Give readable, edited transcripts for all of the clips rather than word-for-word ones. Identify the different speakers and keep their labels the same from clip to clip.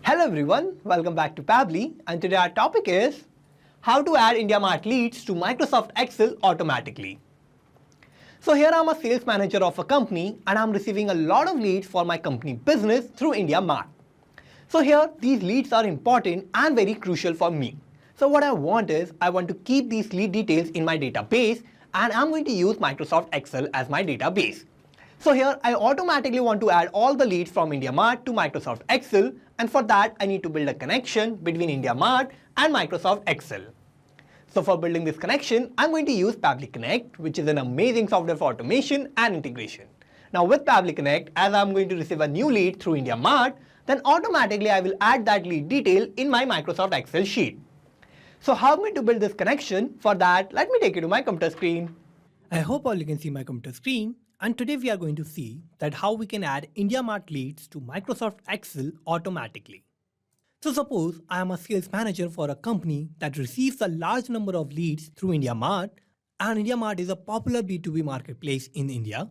Speaker 1: Hello everyone, welcome back to Pabbly, and today our topic is how to add IndiaMART leads to Microsoft Excel automatically. So here I'm a sales manager of a company and I'm receiving a lot of leads for my company business through IndiaMART. So here these leads are important and very crucial for me. So what I want to keep these lead details in my database, and I'm going to use Microsoft Excel as my database. So here I automatically want to add all the leads from IndiaMART to Microsoft Excel, and for that I need to build a connection between IndiaMART and Microsoft Excel. So for building this connection, I'm going to use Pabbly Connect, which is an amazing software for automation and integration. Now with Pabbly Connect, as I'm going to receive a new lead through IndiaMART, then automatically I will add that lead detail in my Microsoft Excel sheet. So how I'm going to build this connection? For that, let me take you to my computer screen.
Speaker 2: I hope all you can see my computer screen. And today we are going to see that how we can add IndiaMART leads to Microsoft Excel automatically. So suppose I am a sales manager for a company that receives a large number of leads through IndiaMART, and IndiaMART is a popular B2B marketplace in India.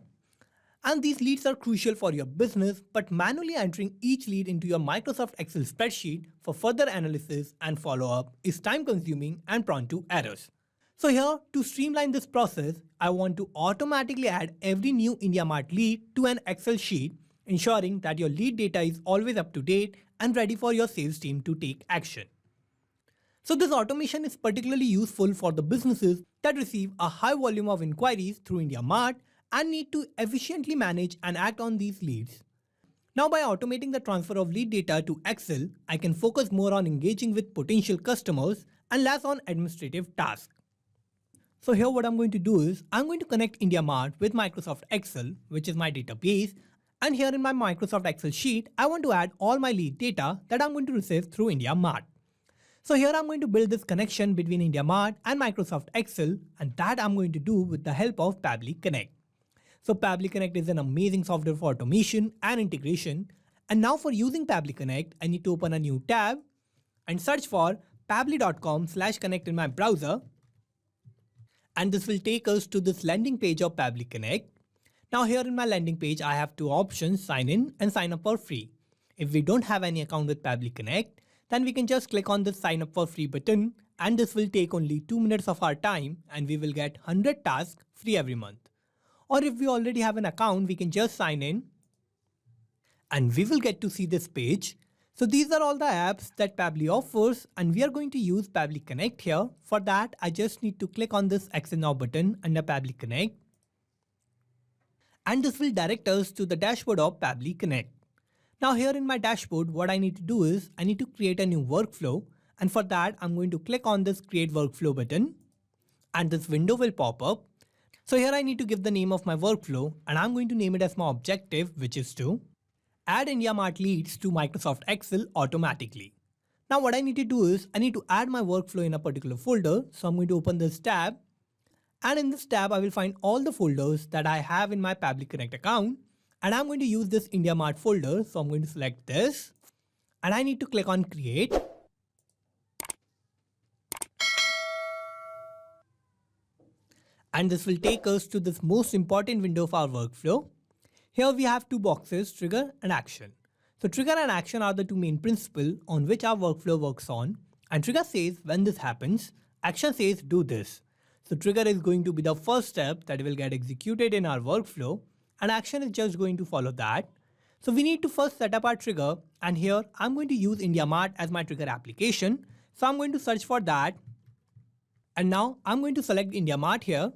Speaker 2: And these leads are crucial for your business, but manually entering each lead into your Microsoft Excel spreadsheet for further analysis and follow-up is time consuming and prone to errors. So here, to streamline this process, I want to automatically add every new IndiaMART lead to an Excel sheet, ensuring that your lead data is always up to date and ready for your sales team to take action. So this automation is particularly useful for the businesses that receive a high volume of inquiries through IndiaMART and need to efficiently manage and act on these leads. Now by automating the transfer of lead data to Excel, I can focus more on engaging with potential customers and less on administrative tasks. So here what I'm going to do is, I'm going to connect IndiaMART with Microsoft Excel, which is my database. And here in my Microsoft Excel sheet, I want to add all my lead data that I'm going to receive through IndiaMART. So here I'm going to build this connection between IndiaMART and Microsoft Excel, and that I'm going to do with the help of Pabbly Connect. So Pabbly Connect is an amazing software for automation and integration. And now for using Pabbly Connect, I need to open a new tab and search for pabbly.com/connect in my browser. And this will take us to this landing page of Pabbly Connect. Now here in my landing page, I have two options, sign in and sign up for free. If we don't have any account with Pabbly Connect, then we can just click on the sign up for free button, and this will take only 2 minutes of our time and we will get 100 tasks free every month. Or if we already have an account, we can just sign in and we will get to see this page. So these are all the apps that Pabbly offers, and we are going to use Pabbly Connect here. For that, I just need to click on this Access Now button under Pabbly Connect. And this will direct us to the dashboard of Pabbly Connect. Now here in my dashboard, what I need to do is, I need to create a new workflow. And for that, I'm going to click on this Create Workflow button. And this window will pop up. So here I need to give the name of my workflow, and I'm going to name it as my objective, which is to add IndiaMART leads to Microsoft Excel automatically. Now what I need to do is, I need to add my workflow in a particular folder. So I'm going to open this tab, and in this tab I will find all the folders that I have in my Pabbly Connect account, and I'm going to use this IndiaMART folder. So I'm going to select this, and I need to click on Create. And this will take us to this most important window of our workflow. Here we have two boxes, trigger and action. So trigger and action are the two main principles on which our workflow works on. And trigger says when this happens, action says do this. So trigger is going to be the first step that will get executed in our workflow, and action is just going to follow that. So we need to first set up our trigger, and here I'm going to use IndiaMART as my trigger application. So I'm going to search for that. And now I'm going to select IndiaMART here.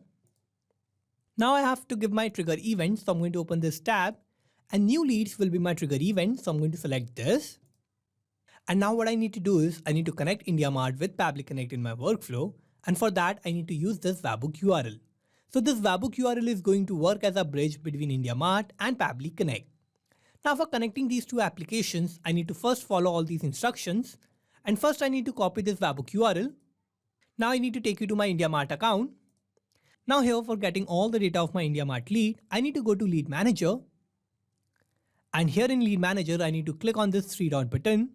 Speaker 2: Now I have to give my trigger event, so I'm going to open this tab, and new leads will be my trigger event, so I'm going to select this. And now what I need to do is, I need to connect IndiaMART with Pabbly Connect in my workflow, and for that I need to use this webhook URL. So this webhook URL is going to work as a bridge between IndiaMART and Pabbly Connect. Now for connecting these two applications, I need to first follow all these instructions, and first I need to copy this webhook URL. Now I need to take you to my IndiaMART account. Now here, for getting all the data of my IndiaMART lead, I need to go to Lead Manager. And here in Lead Manager, I need to click on this 3-dot button.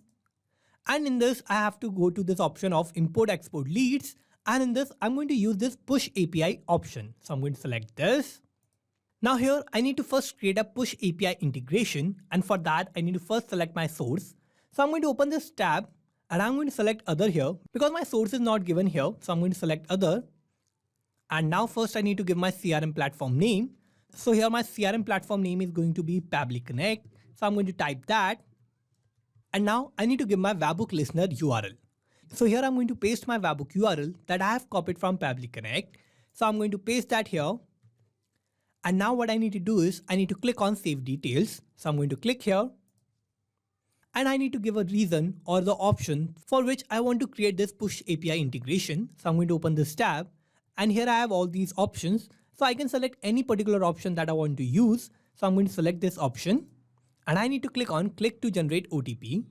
Speaker 2: And in this, I have to go to this option of Import Export Leads. And in this, I'm going to use this Push API option. So I'm going to select this. Now here, I need to first create a Push API integration. And for that, I need to first select my source. So I'm going to open this tab and I'm going to select other here because my source is not given here. So I'm going to select other. And now first I need to give my CRM platform name. So here my CRM platform name is going to be Pabbly Connect. So I'm going to type that. And now I need to give my webhook listener URL. So here I'm going to paste my webhook URL that I have copied from Pabbly Connect. So I'm going to paste that here. And now what I need to do is I need to click on Save Details. So I'm going to click here. And I need to give a reason or the option for which I want to create this push API integration. So I'm going to open this tab. And here I have all these options. So I can select any particular option that I want to use. So I'm going to select this option. And I need to click on Click to Generate OTP.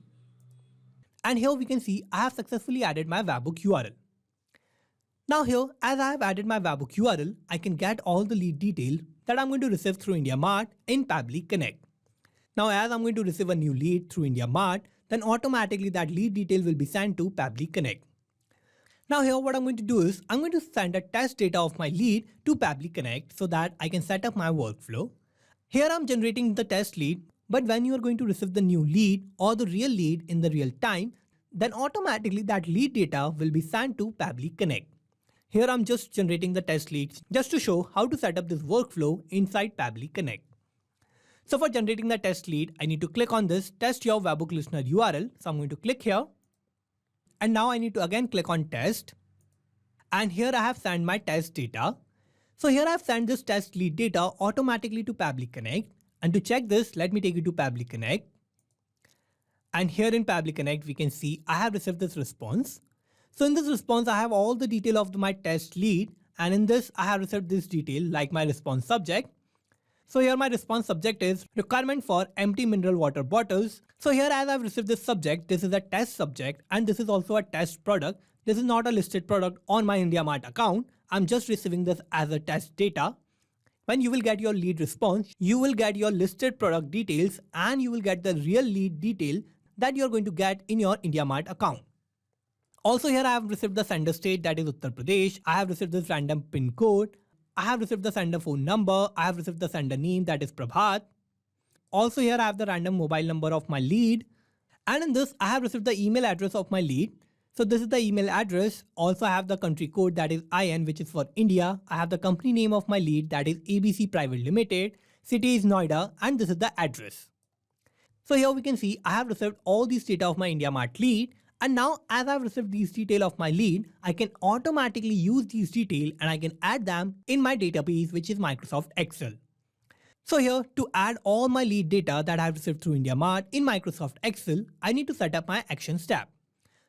Speaker 2: And here we can see I have successfully added my webhook URL. Now here, as I have added my webhook URL, I can get all the lead detail that I'm going to receive through IndiaMART in Pabbly Connect. Now as I'm going to receive a new lead through IndiaMART, then automatically that lead detail will be sent to Pabbly Connect. Now here what I'm going to do is I'm going to send a test data of my lead to Pabbly Connect so that I can set up my workflow. Here I'm generating the test lead, but when you are going to receive the new lead or the real lead in the real time, then automatically that lead data will be sent to Pabbly Connect. Here I'm just generating the test leads just to show how to set up this workflow inside Pabbly Connect. So for generating the test lead, I need to click on this test your webhook listener URL. So I'm going to click here. And now I need to again click on test. And here I have sent my test data. So here I have sent this test lead data automatically to Pabbly Connect. And to check this, let me take you to Pabbly Connect. And here in Pabbly Connect, we can see I have received this response. So in this response, I have all the detail of my test lead. And in this, I have received this detail like my response subject. So here my response subject is requirement for empty mineral water bottles. So here as I've received this subject, this is a test subject and this is also a test product. This is not a listed product on my IndiaMART account. I'm just receiving this as a test data. When you will get your lead response, you will get your listed product details and you will get the real lead detail that you're going to get in your IndiaMART account. Also here I have received the sender state, that is Uttar Pradesh. I have received this random pin code. I have received the sender phone number. I have received the sender name, that is Prabhat. Also here I have the random mobile number of my lead. And in this I have received the email address of my lead. So this is the email address. Also I have the country code, that is IN, which is for India. I have the company name of my lead, that is ABC Private Limited. City is Noida and this is the address. So here we can see I have received all these data of my IndiaMART lead. And now as I've received these detail of my lead, I can automatically use these detail and I can add them in my database, which is Microsoft Excel. So here to add all my lead data that I've received through IndiaMART in Microsoft Excel, I need to set up my Actions tab.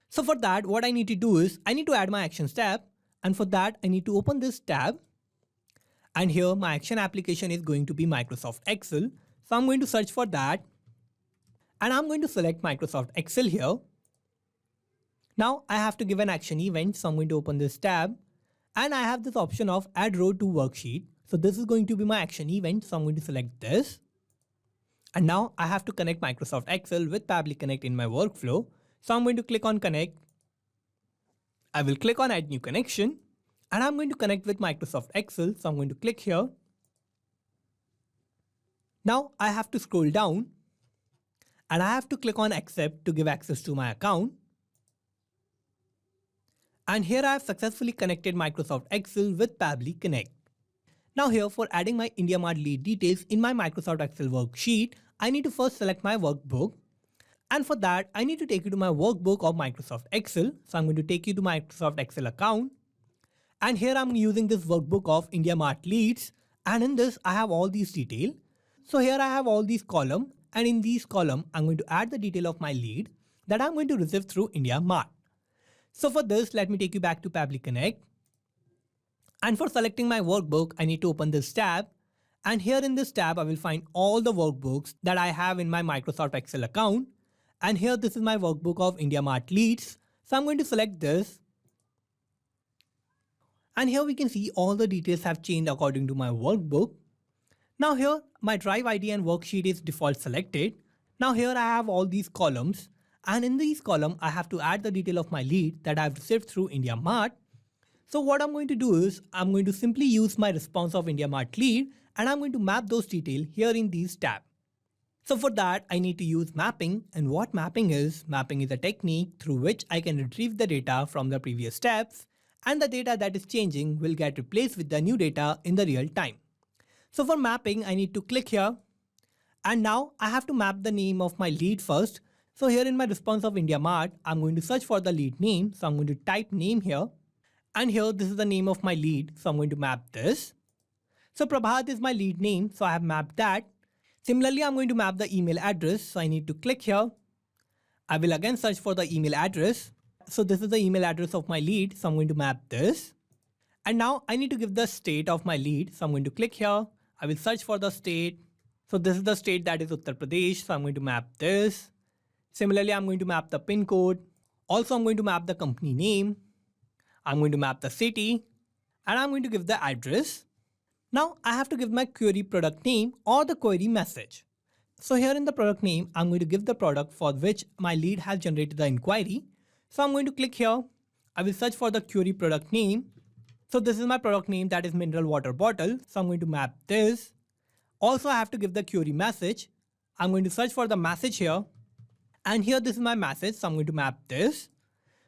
Speaker 2: So for that, what I need to do is I need to add my Actions tab. And for that, I need to open this tab. And here my action application is going to be Microsoft Excel. So I'm going to search for that. And I'm going to select Microsoft Excel here. Now I have to give an action event, so I'm going to open this tab and I have this option of add row to worksheet. So this is going to be my action event, so I'm going to select this. And now I have to connect Microsoft Excel with Pabbly Connect in my workflow. So I'm going to click on connect. I will click on add new connection and I'm going to connect with Microsoft Excel. So I'm going to click here. Now I have to scroll down and I have to click on accept to give access to my account. And here I have successfully connected Microsoft Excel with Pabbly Connect. Now here for adding my IndiaMART lead details in my Microsoft Excel worksheet, I need to first select my workbook. And for that, I need to take you to my workbook of Microsoft Excel. So I'm going to take you to my Microsoft Excel account. And here I'm using this workbook of IndiaMART leads. And in this, I have all these details. So here I have all these columns. And in these columns, I'm going to add the detail of my lead that I'm going to receive through IndiaMART. So for this, let me take you back to Pabbly Connect. And for selecting my workbook, I need to open this tab. And here in this tab, I will find all the workbooks that I have in my Microsoft Excel account. And here, this is my workbook of IndiaMART leads. So I'm going to select this. And here we can see all the details have changed according to my workbook. Now here, my drive ID and worksheet is default selected. Now here I have all these columns. And in these columns, I have to add the detail of my lead that I've received through IndiaMART. So what I'm going to do is I'm going to simply use my response of IndiaMART lead and I'm going to map those details here in these tabs. So for that, I need to use mapping. And what mapping is a technique through which I can retrieve the data from the previous steps, and the data that is changing will get replaced with the new data in the real time. So for mapping, I need to click here. And now I have to map the name of my lead first. So here in my response of IndiaMART, I'm going to search for the lead name. So I'm going to type name here. And here, this is the name of my lead. So I'm going to map this. So Prabhat is my lead name. So I have mapped that. Similarly, I'm going to map the email address. So I need to click here. I will again search for the email address. So this is the email address of my lead. So I'm going to map this. And now I need to give the state of my lead. So I'm going to click here. I will search for the state. So this is the state that is Uttar Pradesh. So I'm going to map this. Similarly, I'm going to map the pin code. Also, I'm going to map the company name. I'm going to map the city. And I'm going to give the address. Now I have to give my query product name or the query message. So here in the product name, I'm going to give the product for which my lead has generated the inquiry. So I'm going to click here. I will search for the query product name. So this is my product name, that is mineral water bottle. So I'm going to map this. Also, I have to give the query message. I'm going to search for the message here. And here this is my message. So I'm going to map this.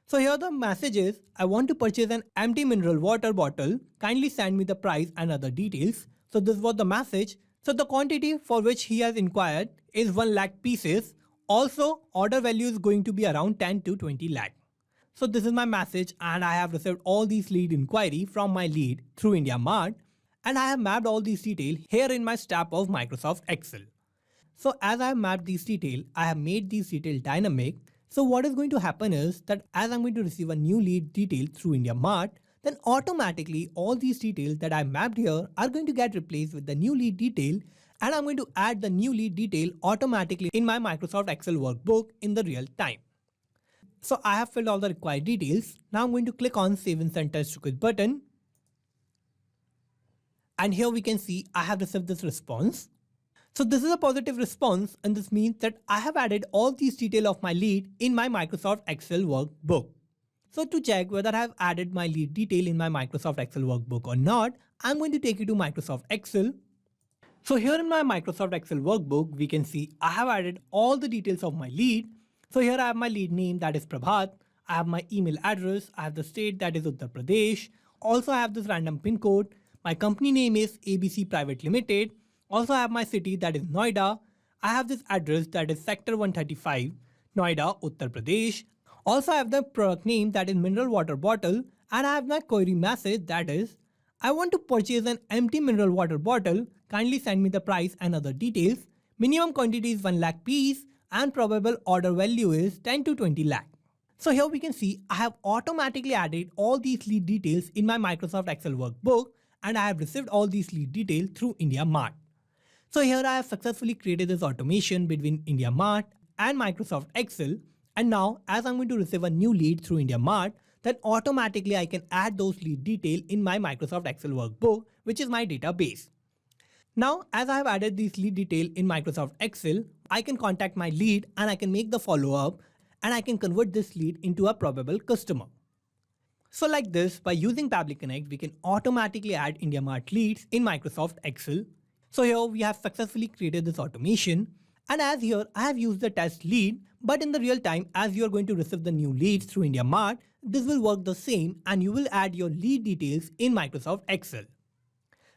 Speaker 2: So here the message is, I want to purchase an empty mineral water bottle. Kindly send me the price and other details. So this was the message. So the quantity for which he has inquired is 1 lakh pieces. Also, order value is going to be around 10 to 20 lakh. So this is my message, and I have received all these lead inquiry from my lead through IndiaMART, and I have mapped all these details here in my step of Microsoft Excel. So as I have mapped these details, I have made these details dynamic. So what is going to happen is that as I'm going to receive a new lead detail through IndiaMART, then automatically all these details that I mapped here are going to get replaced with the new lead detail, and I'm going to add the new lead detail automatically in my Microsoft Excel workbook in the real time. So I have filled all the required details. Now I'm going to click on Save and Send Test Request button. And here we can see I have received this response. So this is a positive response, and this means that I have added all these details of my lead in my Microsoft Excel workbook. So to check whether I have added my lead detail in my Microsoft Excel workbook or not, I'm going to take you to Microsoft Excel. So here in my Microsoft Excel workbook, we can see I have added all the details of my lead. So here I have my lead name, that is Prabhat. I have my email address. I have the state, that is Uttar Pradesh. Also I have this random pin code. My company name is ABC Private Limited. Also I have my city, that is Noida. I have this address, that is Sector 135, Noida, Uttar Pradesh. Also I have the product name, that is mineral water bottle. And I have my query message, that is, I want to purchase an empty mineral water bottle. Kindly send me the price and other details. Minimum quantity is 1 lakh piece and probable order value is 10 to 20 lakh. So here we can see I have automatically added all these lead details in my Microsoft Excel workbook, and I have received all these lead details through IndiaMART. So here I have successfully created this automation between IndiaMART and Microsoft Excel. And now as I'm going to receive a new lead through IndiaMART, then automatically I can add those lead details in my Microsoft Excel workbook, which is my database. Now, as I have added these lead detail in Microsoft Excel, I can contact my lead and I can make the follow-up, and I can convert this lead into a probable customer. So like this, by using Pabbly Connect, we can automatically add IndiaMART leads in Microsoft Excel. So here we have successfully created this automation, and as here I have used the test lead, but in the real time, as you are going to receive the new leads through IndiaMART, this will work the same, and you will add your lead details in Microsoft Excel.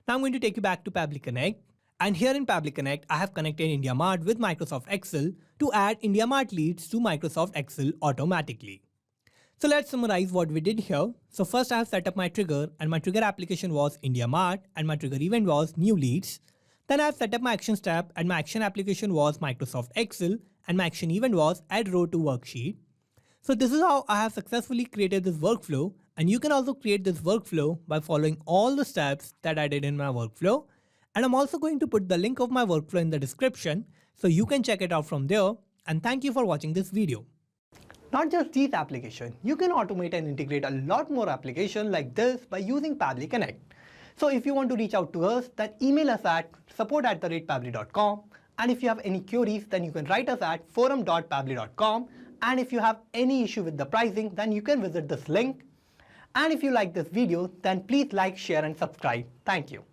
Speaker 2: Now I'm going to take you back to Pabbly Connect, and here in Pabbly Connect, I have connected IndiaMART with Microsoft Excel to add IndiaMART leads to Microsoft Excel automatically. So let's summarize what we did here. So first I have set up my trigger, and my trigger application was IndiaMART, and my trigger event was new leads. Then I have set up my action step, and my action application was Microsoft Excel, and my action event was add row to worksheet. So this is how I have successfully created this workflow, and you can also create this workflow by following all the steps that I did in my workflow. And I'm also going to put the link of my workflow in the description, so you can check it out from there. And thank you for watching this video.
Speaker 1: Not just these applications, you can automate and integrate a lot more applications like this by using Pabbly Connect. So if you want to reach out to us, then email us at support@pabbly.com. And if you have any queries, then you can write us at forum.pabbly.com. And if you have any issue with the pricing, then you can visit this link. And if you like this video, then please like, share and subscribe. Thank you.